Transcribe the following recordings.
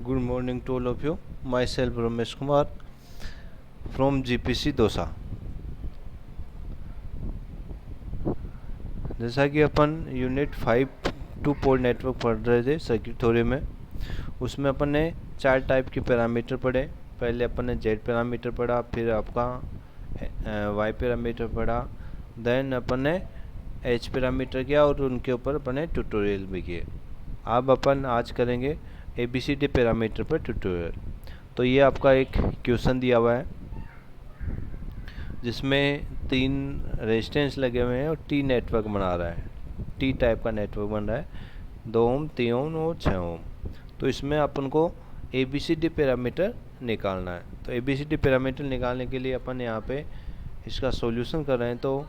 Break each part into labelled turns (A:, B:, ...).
A: Good morning to all of you. Myself Ramesh Kumar from GPC dosa. जैसा कि अपन unit 5 to pole network पढ़ रहे थे सर्किट थ्योरी में, उसमें अपन ने 4 टाइप के पैरामीटर पढ़े। पहले अपन ने जेड पैरामीटर पढ़ा, फिर आपका वाई पैरामीटर पढ़ा, देन अपन ने एच पैरामीटर किया और उनके ऊपर अपन ने ट्यूटोरियल भी किए। अब अपन आज करेंगे ABCD पैरामीटर पर ट्यूटोरियल। तो ये आपका एक क्वेश्चन दिया हुआ है जिसमें 3 रेजिस्टेंस लगे हुए हैं और T नेटवर्क बना रहा है, T टाइप का नेटवर्क बन रहा है, 2 ओम, 3 ओम और 6 ओम। तो इसमें अपन को ABCD पैरामीटर निकालना है। तो ABCD पैरामीटर निकालने के लिए अपन यहाँ पे इसका सॉल्यूशन कर रहे हैं। तो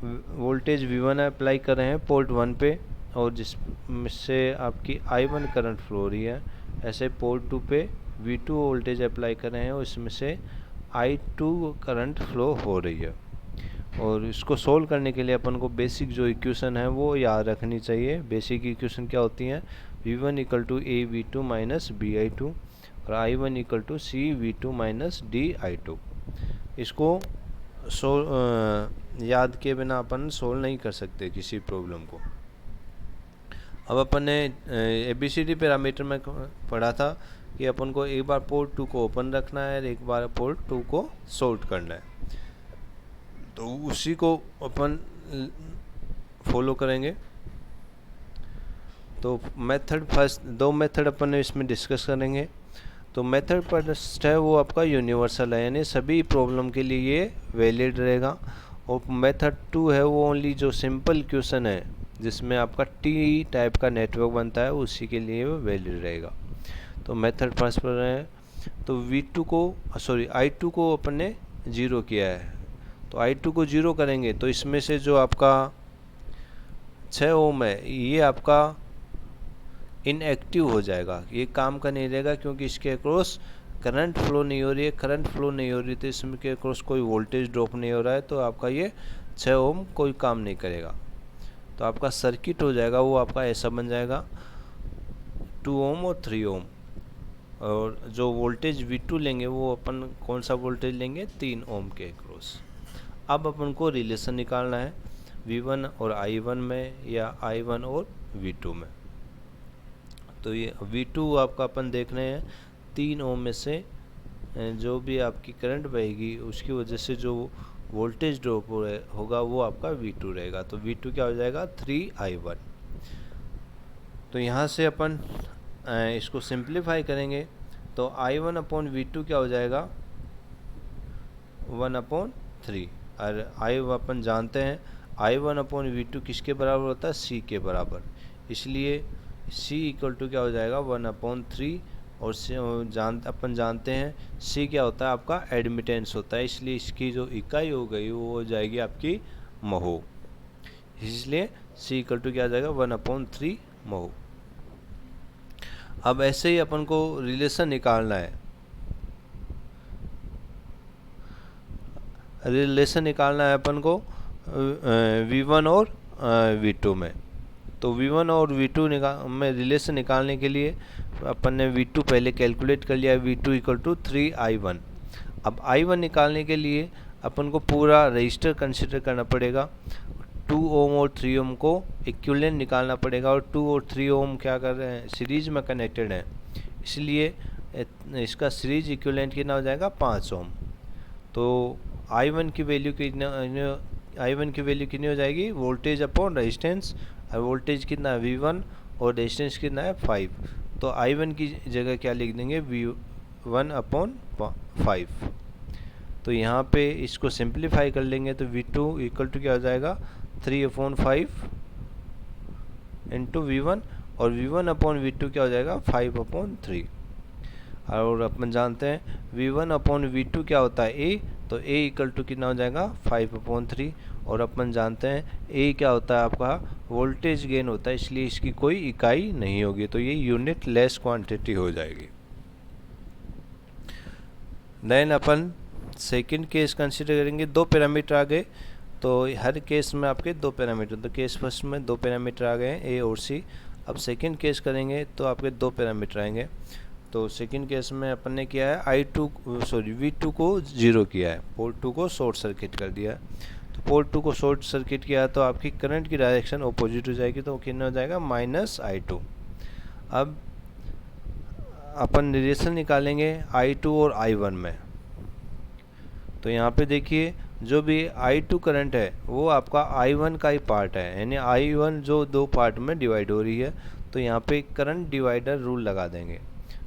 A: वोल्टेज V1 अप्लाई कर रहे हैं पोर्ट 1 पे, और जिससे आपकी I1 करंट फ्लो हो रही है। ऐसे पोर्ट 2 पे V2 वोल्टेज अप्लाई कर रहे हैं और इसमें से I2 करंट फ्लो हो रही है। और इसको सोल्व करने के लिए अपन को बेसिक जो इक्वेशन है वो याद रखनी चाहिए। बेसिक इक्वेशन क्या होती हैं? V1 equal to AV2 minus BI2 और I1 equal to CV2 minus DI2। इसको याद के बिना अपन सोल्व नहीं कर सकते किसी प्रॉब्लम को। अब अपन ने ABCD पैरामीटर में पढ़ा था कि अपन को एक बार पोर्ट 2 को ओपन रखना है और एक बार पोर्ट 2 को शॉर्ट करना है। तो उसी को अपन फॉलो करेंगे। तो मेथड फर्स्ट, 2 मेथड अपन ने इसमें डिस्कस करेंगे। तो मेथड फर्स्ट है वो आपका यूनिवर्सल है, यानी सभी प्रॉब्लम के लिए ये वैलिड रहेगा। और मेथड 2 है वो ओनली जो सिंपल क्वेश्चन है जिसमें आपका T टाइप का नेटवर्क बनता है, उसी के लिए वो वैलिड रहेगा। तो मेथड फर्स्ट पर रहे हैं। तो I2 को अपन ने 0 किया है। तो I2 को 0 करेंगे तो इसमें से जो आपका 6 ओम है ये आपका इनएक्टिव हो जाएगा, ये काम का नहीं रहेगा, क्योंकि इसके अक्रॉस करंट फ्लो नहीं हो रही है। करंट फ्लो नहीं हो रही तो इसमें के अक्रॉस कोई वोल्टेज ड्रॉप नहीं हो रहा है, तो आपका ये 6 ओम कोई काम नहीं करेगा। तो आपका सर्किट हो जाएगा वो आपका ऐसा बन जाएगा 2 ओम और 3 ओम। और जो वोल्टेज V2 लेंगे वो अपन कौन सा वोल्टेज लेंगे? 3 ओम के अक्रॉस। अब अपन को रिलेशन निकालना है V1 और I1 में या I1 और V2 में। तो ये V2 आपका अपन देख रहे हैं 3 ओम में से जो भी आपकी करंट बहेगी उसकी वजह से जो वोल्टेज ड्रॉप होगा वो आपका V2 रहेगा। तो V2 क्या हो जाएगा? 3I1। तो यहाँ से अपन इसको सिंप्लीफाई करेंगे तो I1 अपॉन V2 क्या हो जाएगा? 1/3। और अपन जानते हैं I1 अपॉन V2 किसके बराबर होता है? C के बराबर। इसलिए C इक्वल टू क्या हो जाएगा? 1/3। और अपन जानते हैं C क्या होता है? आपका एडमिटेंस होता है। इसलिए इसकी जो इकाई हो गई वो हो जाएगी आपकी महो। इसलिए C इक्वल टू क्या आ जाएगा? 1/3 महो। अब ऐसे ही अपन को रिलेशन निकालना है। रिलेशन निकालना है अपन को V1 और V2 में। तो V1 और V2 में रिलेशन निकालने के लिए अपन ने V2 पहले कैलकुलेट कर लिया, V2 इक्वल टू 3I1। अब I1 निकालने के लिए अपन को पूरा रजिस्टर कंसिडर करना पड़ेगा। 2 ओम और 3 ओम को इक्विवेलेंट निकालना पड़ेगा, और 2 और 3 ओम क्या कर रहे हैं? सीरीज में कनेक्टेड हैं, इसलिए इसका सीरीज इक्विवेलेंट कितना हो जाएगा? 5 ओम। तो I1 की वैल्यू कितनी हो जाएगी? Voltage upon resistance. और वोल्टेज कितना है? V1 और रेजिस्टेंस कितना है? 5। तो I1 की जगह क्या लिख देंगे? V1/5। तो यहाँ पे इसको सिंप्लीफाई कर लेंगे तो V2 इक्वल टू क्या हो जाएगा? 3/5 इंटू V1, और V1/V2 क्या हो जाएगा? 5/3। और अपन जानते हैं V1/V2 क्या होता है? A। तो A इक्वल टू कितना हो जाएगा? 5/3। और अपन जानते हैं A क्या होता है? आपका वोल्टेज गेन होता है, इसलिए इसकी कोई इकाई नहीं होगी, तो ये यूनिट लेस क्वांटिटी हो जाएगी। देन अपन सेकंड केस कंसिडर करेंगे। 2 पैरामीटर आ गए, तो हर केस में आपके 2 पैरामीटर। तो केस फर्स्ट में 2 पैरामीटर आ गए हैं A और C। अब सेकंड केस करेंगे तो आपके दो पैरामीटर आएंगे। तो सेकंड केस में अपन ने किया है V2 को 0 किया है, पोर्ट 2 को शॉर्ट सर्किट कर दिया है। तो पोर्ट 2 को शॉर्ट सर्किट किया तो आपकी करंट की डायरेक्शन अपोजिट हो जाएगी, तो कितना हो जाएगा -I2। अब अपन रिलेशन निकालेंगे I2 और I1 में। तो यहाँ पे देखिए जो भी I2 करंट है वो आपका I1 का ही पार्ट है, यानी I1 जो दो पार्ट में डिवाइड हो रही है। तो यहाँ पे करंट डिवाइडर रूल लगा देंगे।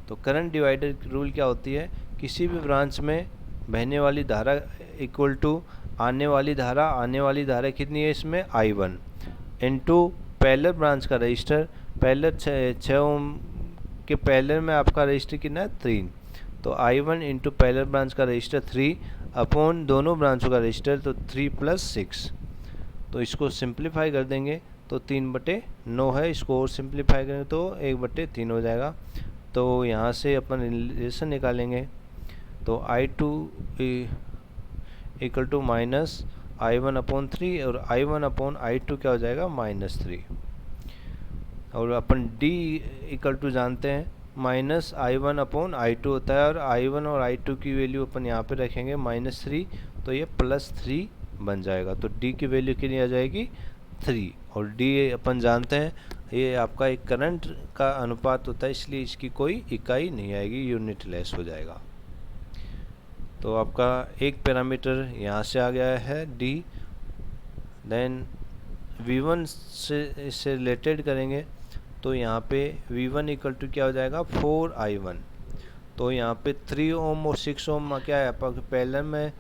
A: तो करंट डिवाइडर रूल क्या होती है, किसी भी ब्रांच में बहने वाली धारा इक्वल टू आने वाली धारा कितनी है इसमें I1 इनटू पैरेलल ब्रांच का रजिस्टर, पैरेलल 6 ओम के पैरेलल में आपका रजिस्टर कितना है 3, तो I1 इंटू पैरेलल ब्रांच का रजिस्टर 3 अपॉन दोनों ब्रांचों का रजिस्टर, तो 3 + 6। तो इसको सिंप्लीफाई कर देंगे तो 3/9 है, इसको और सिंप्लीफाई करेंगे तो 1/3 हो जाएगा। तो यहाँ से अपन रिलेशन निकालेंगे तो I2 इक्वल टू -I1/3 और I1/I2 क्या हो जाएगा -3। और अपन D इक्वल टू जानते हैं -I1/I2 होता है, और I1 और I2 की वैल्यू अपन यहाँ पे रखेंगे -3, तो ये +3 बन जाएगा। तो D की वैल्यू कितनी आ जाएगी 3, और D अपन जानते हैं ये आपका एक करंट का अनुपात होता है, इसलिए इसकी कोई इकाई नहीं आएगी, यूनिट लेस हो जाएगा। तो आपका एक पैरामीटर यहाँ से आ गया है D। देन V1 से इससे रिलेटेड करेंगे तो यहाँ पे V1 इक्वल टू क्या हो जाएगा 4I1। तो यहाँ पे 3 ओम और 6 ओम क्या है आपका पैरेलल में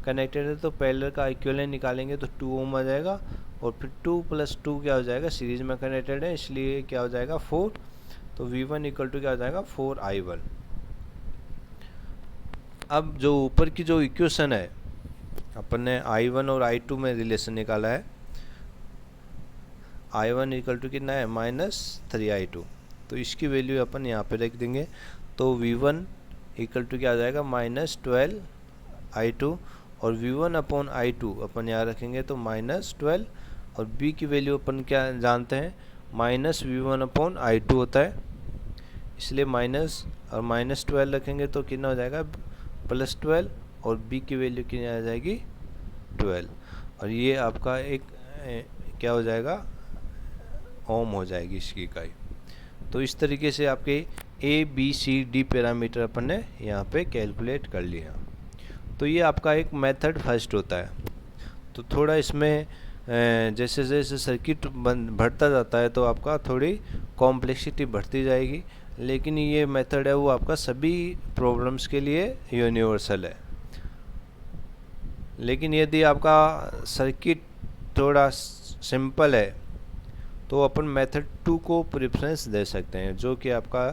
A: कनेक्टेड है, तो पैरेलल का इक्विवेलेंट निकालेंगे तो 2 ओम आ जाएगा, और फिर 2 + 2 क्या हो जाएगा सीरीज में कनेक्टेड है, इसलिए क्या हो जाएगा 4। तो V1 इक्वल टू क्या हो जाएगा 4I1। अब जो ऊपर की जो इक्वेशन है अपन ने I1 और I2 में रिलेशन निकाला है, I1 इक्वल टू कितना है -3I2, तो इसकी वैल्यू अपन यहाँ पे रख देंगे। तो V1 इक्वल टू क्या आ जाएगा -12I2, और V1/I2 अपन यहाँ रखेंगे तो -12, और B की वैल्यू अपन क्या जानते हैं -V1/I2 होता है, इसलिए माइनस और -12 रखेंगे तो कितना हो जाएगा +12, और B की वैल्यू कितनी आ जाएगी 12, और ये आपका एक क्या हो जाएगा ओम हो जाएगी इसकी इकाई। तो इस तरीके से आपके ABCD पैरामीटर अपन ने यहाँ पे कैलकुलेट कर लिया। तो ये आपका एक मेथड फर्स्ट होता है। तो थोड़ा इसमें जैसे जैसे सर्किट बढ़ता जाता है तो आपका थोड़ी कॉम्प्लेक्सिटी बढ़ती जाएगी, लेकिन ये मेथड है वो आपका सभी प्रॉब्लम्स के लिए यूनिवर्सल है। लेकिन यदि आपका सर्किट थोड़ा सिंपल है तो अपन मेथड 2 को प्रेफरेंस दे सकते हैं, जो कि आपका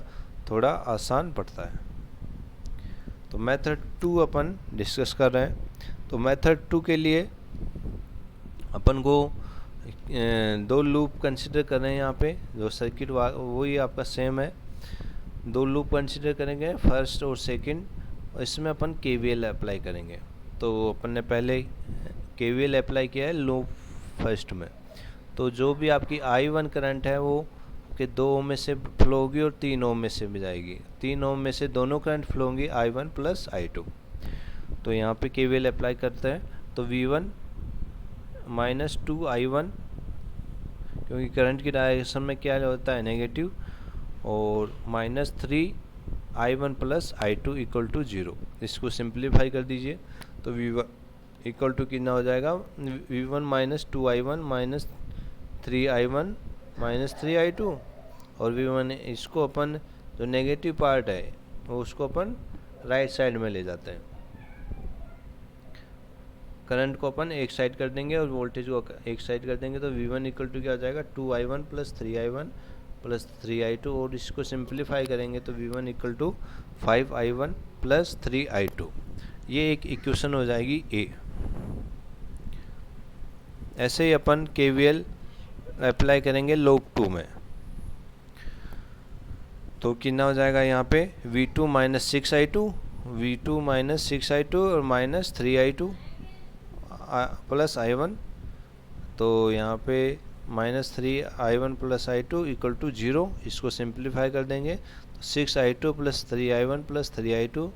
A: थोड़ा आसान पड़ता है। तो मेथड 2 अपन डिस्कस कर रहे हैं। तो मेथड 2 के लिए अपन को 2 लूप कंसिडर कर रहे हैं। यहाँ पे जो सर्किट वही आपका सेम है, 2 लूप कंसिडर करेंगे फर्स्ट और सेकंड, और इसमें अपन KVL अप्लाई करेंगे। तो अपन ने पहले KVL अप्लाई किया है लूप फर्स्ट में। तो जो भी आपकी I1 करंट है वो कि 2 ओम में से फ्लो होगी और 3 ओम में से भी जाएगी। 3 ओम में से दोनों करंट फ्लो होंगी I1 + I2। तो यहाँ पे KVL अप्लाई करते हैं तो V1 -2I1, क्योंकि करंट की डायरेक्शन में क्या होता है नेगेटिव, और -3I1 + I2 इक्वल टू 0। इसको सिंप्लीफाई कर दीजिए तो V1 इक्वल टू कितना हो जाएगा V1 -2I1 -3I1 -3I2, और V1 इसको अपन जो नेगेटिव पार्ट है वो उसको अपन राइट साइड में ले जाते हैं। करंट को अपन एक साइड कर देंगे और वोल्टेज को एक साइड कर देंगे, तो V1 इक्वल टू क्या हो जाएगा 2I1 + 3I1 + 3I2, और इसको सिंप्लीफाई करेंगे तो V1 equal to 5I1 + 3I2। ये एक इक्वेशन हो जाएगी A। ऐसे ही अपन KVL अप्लाई करेंगे लूप 2 में। तो कितना हो जाएगा यहाँ पे V2 -6I2, V2 -6I2 और -3I2 + I1। तो यहाँ पे minus 3i1 plus i2 equal to 0। इसको सिंप्लीफाई कर देंगे तो 6i2 plus 3i1 plus 3i2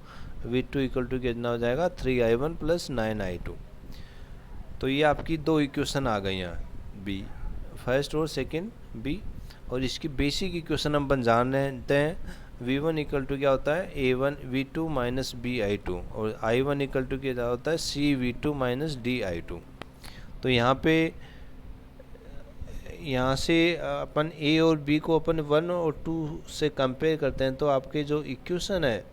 A: v2 equal to कितना हो जाएगा 3i1 प्लस 9i2। तो ये आपकी दो इक्वेशन आ गई हैं बी, फर्स्ट और सेकंड बी। और इसकी बेसिक इक्वेशन हम बन जानते हैं v1 इक्वल टू क्या होता है a1 v2 माइनस bi2 और i1 इक्वल टू क्या होता है c v2 माइनस di2। तो यहाँ से अपन a और b को अपन 1 और 2 से कंपेयर करते हैं तो आपके जो इक्वेशन है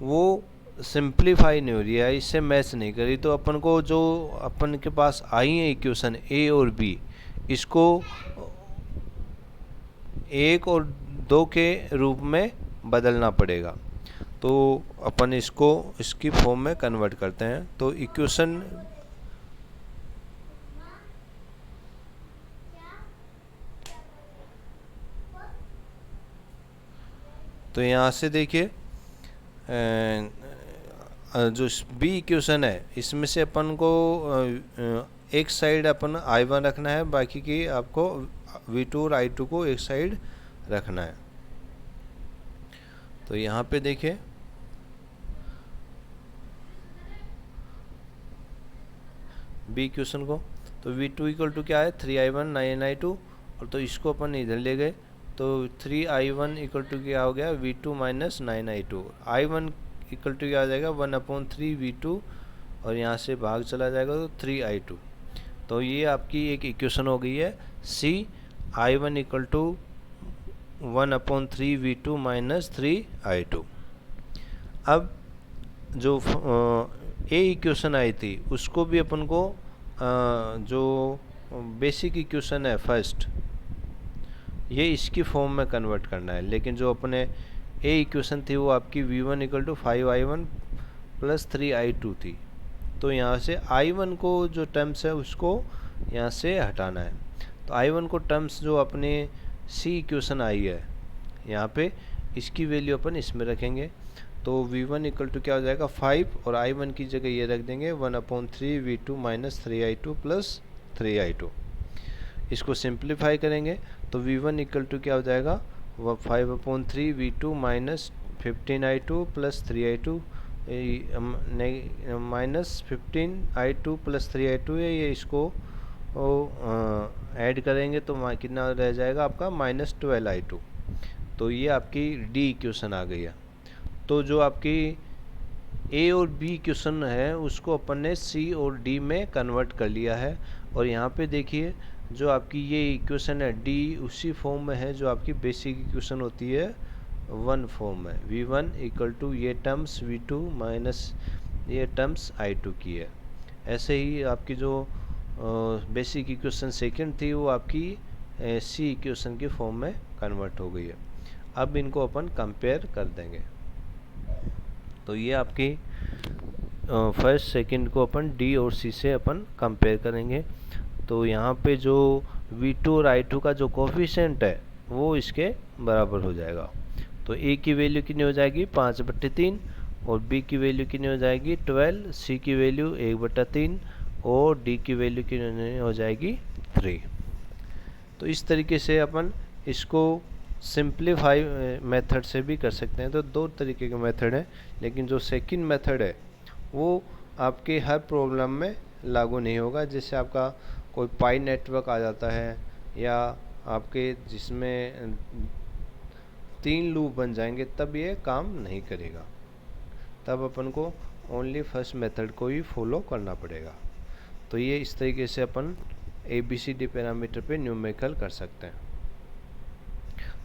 A: वो सिंप्लीफाई नहीं हो रही है, इससे मैच नहीं करी। तो अपन को जो अपन के पास आई है इक्वेशन a और b, इसको 1 और 2 के रूप में बदलना पड़ेगा। तो अपन इसको इसकी फॉर्म में कन्वर्ट करते हैं। तो इक्वेशन तो यहाँ से देखिए जो बी इक्वेशन है इसमें से अपन को एक साइड अपन i1 रखना है, बाकी की आपको v2 और i2 को एक साइड रखना है। तो यहाँ पे देखिए बी इक्वेशन को, तो v2 इक्वल टू क्या है 3i1 9i2 और तो इसको अपन इधर ले गए तो 3i1 इक्वल टू क्या हो गया v2 minus 9i2। i1 equal to क्या आ जाएगा 1/3 v2 और यहाँ से भाग चला जाएगा तो 3i2। तो ये आपकी एक इक्वेशन हो गई है c i1 equal to 1/3 v2 minus 3i2। अब जो ए इक्वेशन आई थी उसको भी अपन को जो बेसिक इक्वेशन है फर्स्ट ये इसकी फॉर्म में कन्वर्ट करना है। लेकिन जो अपने ए इक्वेशन थी वो आपकी v1 equal to 5i1 plus 3i2 थी। तो यहाँ से i1 को जो टर्म्स है उसको यहाँ से हटाना है। तो i1 को टर्म्स जो अपने सी इक्वेशन आई है यहाँ पे इसकी वैल्यू अपन इसमें रखेंगे। तो v1 इक्वल टू क्या हो जाएगा 5 और i1 की जगह ये रख देंगे 1/3 v2 minus 3i2 plus 3i2। इसको सिंप्लीफाई करेंगे तो v1 इक्वल टू क्या हो जाएगा 5/3 v2 minus 15i2 plus 3i2 minus 15i2 plus 3i2 है, ये इसको ऐड करेंगे तो कितना रह जाएगा आपका माइनस 12i2। तो ये आपकी डी इक्वेशन आ गई है। तो जो आपकी ए और बी इक्वेशन है उसको अपन ने सी और डी में कन्वर्ट कर लिया है। और यहाँ पे देखिए जो आपकी ये इक्वेशन है डी उसी फॉर्म में है जो आपकी बेसिक इक्वेशन होती है 1 फॉर्म में v1 इक्वल टू ये टर्म्स v2 माइनस ये टर्म्स i2 की है। ऐसे ही आपकी जो बेसिक इक्वेशन सेकंड थी वो आपकी सी इक्वेशन की फॉर्म में कन्वर्ट हो गई है। अब इनको अपन कंपेयर कर देंगे। तो ये आपकी फर्स्ट सेकंड को अपन डी और सी से अपन कंपेयर करेंगे। तो यहाँ पे जो v2 और i2 का जो कोफिशिएंट है वो इसके बराबर हो जाएगा। तो a की वैल्यू कितनी हो जाएगी 5/3 और b की वैल्यू कितनी हो जाएगी 12, c की वैल्यू 1/3 और d की वैल्यू कितनी हो जाएगी 3। तो इस तरीके से अपन इसको सिंप्लीफाई मेथड से भी कर सकते हैं। तो दो तरीके के मेथड हैं, लेकिन जो सेकंड मेथड है वो आपके हर प्रॉब्लम में लागू नहीं होगा। जैसे आपका कोई पाई नेटवर्क आ जाता है या आपके जिसमें 3 लूप बन जाएंगे तब ये काम नहीं करेगा, तब अपन को ओनली फर्स्ट मेथड को ही फॉलो करना पड़ेगा। तो ये इस तरीके से अपन ABCD पैरामीटर पे न्यूमेरिकल कर सकते हैं।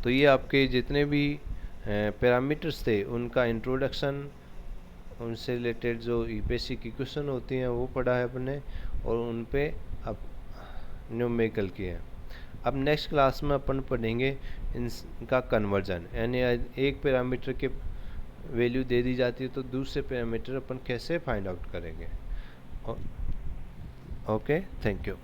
A: तो ये आपके जितने भी पैरामीटर्स थे उनका इंट्रोडक्शन, उनसे रिलेटेड जो बेसिक इक्वेशन होती हैं वो पढ़ा है अपने और उन पे अब न्यूमेरिकल किए हैं। अब नेक्स्ट क्लास में अपन पढ़ेंगे इनका कन्वर्जन, यानी एक पैरामीटर के वैल्यू दे दी जाती है तो दूसरे पैरामीटर अपन कैसे फाइंड आउट करेंगे। Okay, thank you.